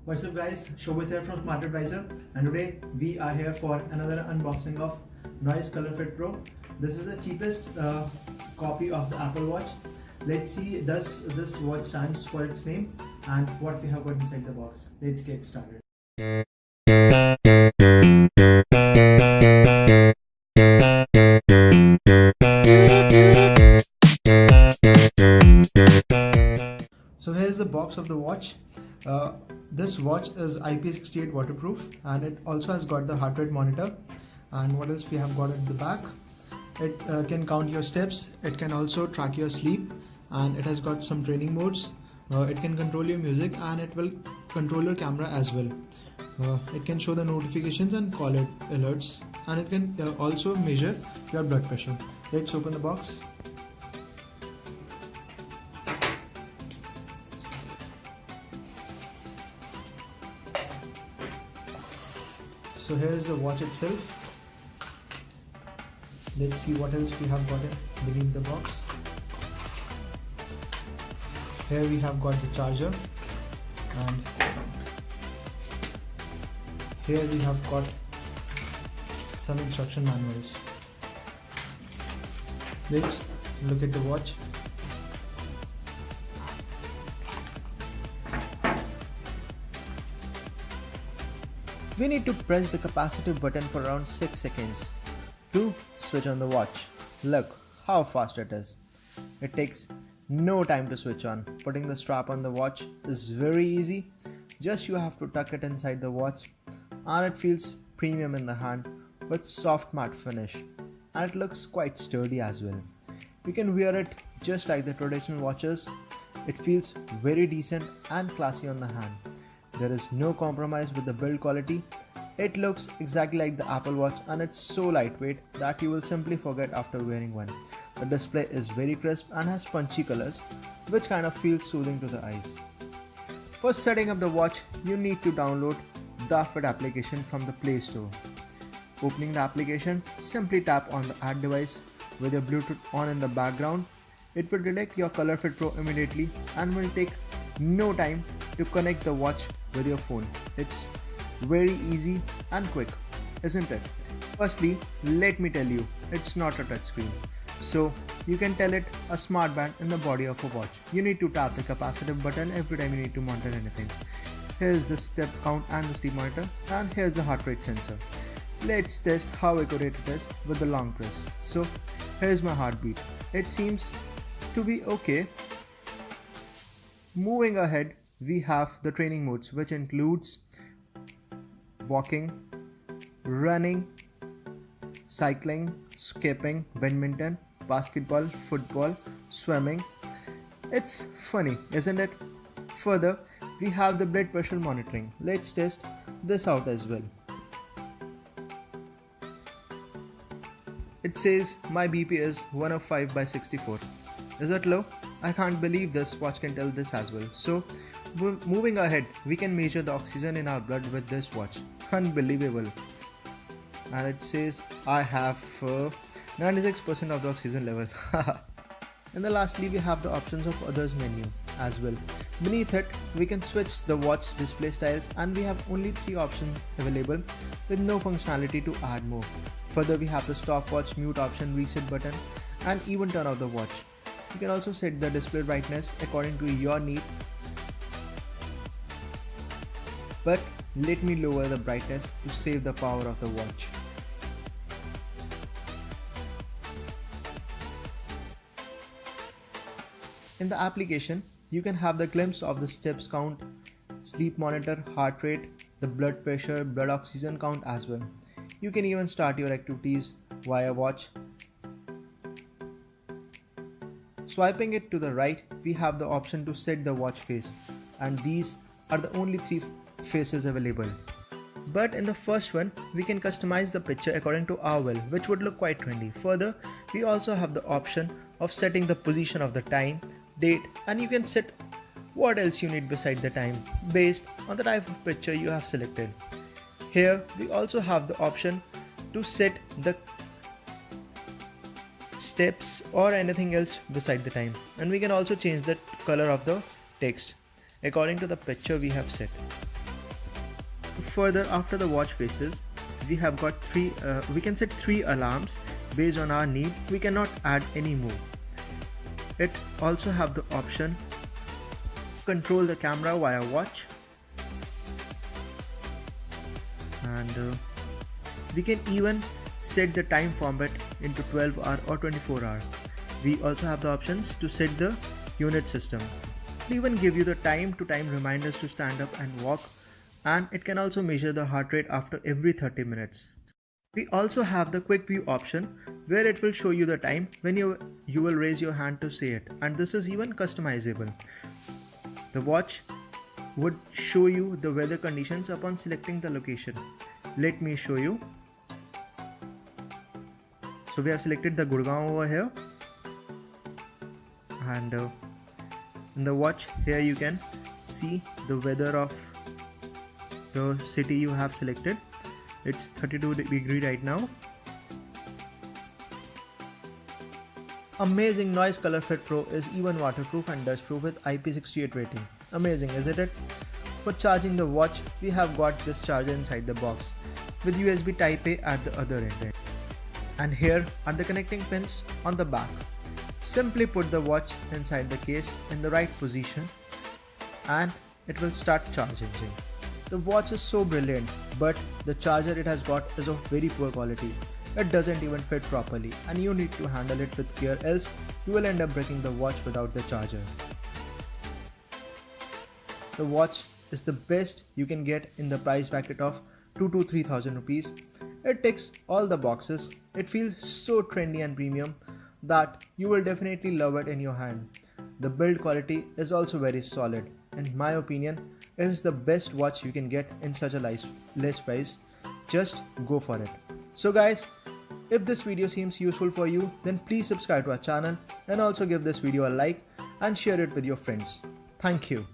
What's up guys, Shobit here from SmartWatch, and today we are here for another unboxing of Noise ColorFit Pro. This is the cheapest copy of the Apple Watch. Let's see, does this watch stands for its name and what we have got inside the box. Let's get started. So here's the box of the watch. This watch is IP68 waterproof, and it also has got the heart rate monitor. And what else we have got at the back? It can count your steps, it can also track your sleep, and it has got some training modes. It can control your music, and it will control your camera as well. It can show the notifications and call alerts, and it can also measure your blood pressure. Let's open the box. So here is the watch itself. Let's see what else we have got beneath the box. Here we have got the charger, and here we have got some instruction manuals. Let's look at the watch. We need to press the capacitive button for around 6 seconds to switch on the watch. Look how fast it is. It takes no time to switch on. Putting the strap on the watch is very easy. Just you have to tuck it inside the watch, and it feels premium in the hand with soft matte finish, and it looks quite sturdy as well. You can wear it just like the traditional watches. It feels very decent and classy on the hand. There is no compromise with the build quality. It looks exactly like the Apple Watch, and it's so lightweight that you will simply forget after wearing one. The display is very crisp and has punchy colors, which kind of feels soothing to the eyes. For setting up the watch, you need to download the Fit application from the Play Store. Opening the application, simply tap on the Add device with your Bluetooth on in the background. It will detect your ColorFit Pro immediately and will take no time to connect the watch with your phone. It's very easy and quick, isn't it? Firstly, let me tell you, it's not a touchscreen, so you can tell it a smart band in the body of a watch. You need to tap the capacitive button every time you need to monitor anything. Here's the step count and the sleep monitor, and here's the heart rate sensor. Let's test how accurate it is with the long press. So here's my heartbeat. It seems to be okay. Moving ahead, we have the training modes, which includes walking, running, cycling, skipping, badminton, basketball, football, swimming. It's funny, isn't it? Further, we have the blood pressure monitoring. Let's test this out as well. It says my BP is 105/64. Is that low? I can't believe this watch can tell this as well. So moving ahead, we can measure the oxygen in our blood with this watch. Unbelievable. And it says I have 96% of the oxygen level. And then lastly, we have the options of others menu as well. Beneath it, we can switch the watch display styles, and we have only 3 options available with no functionality to add more. Further, we have the stopwatch, mute option, reset button, and even turn off the watch. You can also set the display brightness according to your need. But let me lower the brightness to save the power of the watch. In the application, you can have the glimpse of the steps count, sleep monitor, heart rate, the blood pressure, blood oxygen count as well. You can even start your activities via watch. Swiping it to the right, we have the option to set the watch face, and these are the only 3 faces available. But in the first one, we can customize the picture according to our will, which would look quite trendy. Further, we also have the option of setting the position of the time, date, and you can set what else you need beside the time based on the type of picture you have selected. Here, we also have the option to set the steps or anything else beside the time, and we can also change the color of the text according to the picture we have set. further, after the watch faces, we have got we can set 3 alarms based on our need. We cannot add any more. It also have the option to control the camera via watch, and we can even set the time format into 12-hour or 24-hour. We also have the options to set the unit system. It even give you the time to time reminders to stand up and walk, and it can also measure the heart rate after every 30 minutes. We also have the quick view option where it will show you the time when you will raise your hand to say it, and this is even customizable. The watch would show you the weather conditions upon selecting the location. Let me show you. So we have selected the Gurgaon over here, and in the watch here you can see the weather of the city you have selected. It's 32 right now. Amazing noise. ColorFit Pro is even waterproof and dustproof with IP68 rating. Amazing, isn't it? For charging the watch, we have got this charger inside the box with USB Type A at the other end. And here are the connecting pins on the back. Simply put the watch inside the case in the right position and it will start charging. The watch is so brilliant, but the charger it has got is of very poor quality. It doesn't even fit properly and you need to handle it with care, else you will end up breaking the watch without the charger. The watch is the best you can get in the price bracket of 2,000 to 3,000 rupees. It ticks all the boxes. It feels so trendy and premium that you will definitely love it in your hand. The build quality is also very solid. In my opinion, it is the best watch you can get in such a less price. Just go for it. So guys, if this video seems useful for you, then please subscribe to our channel and also give this video a like and share it with your friends. Thank you.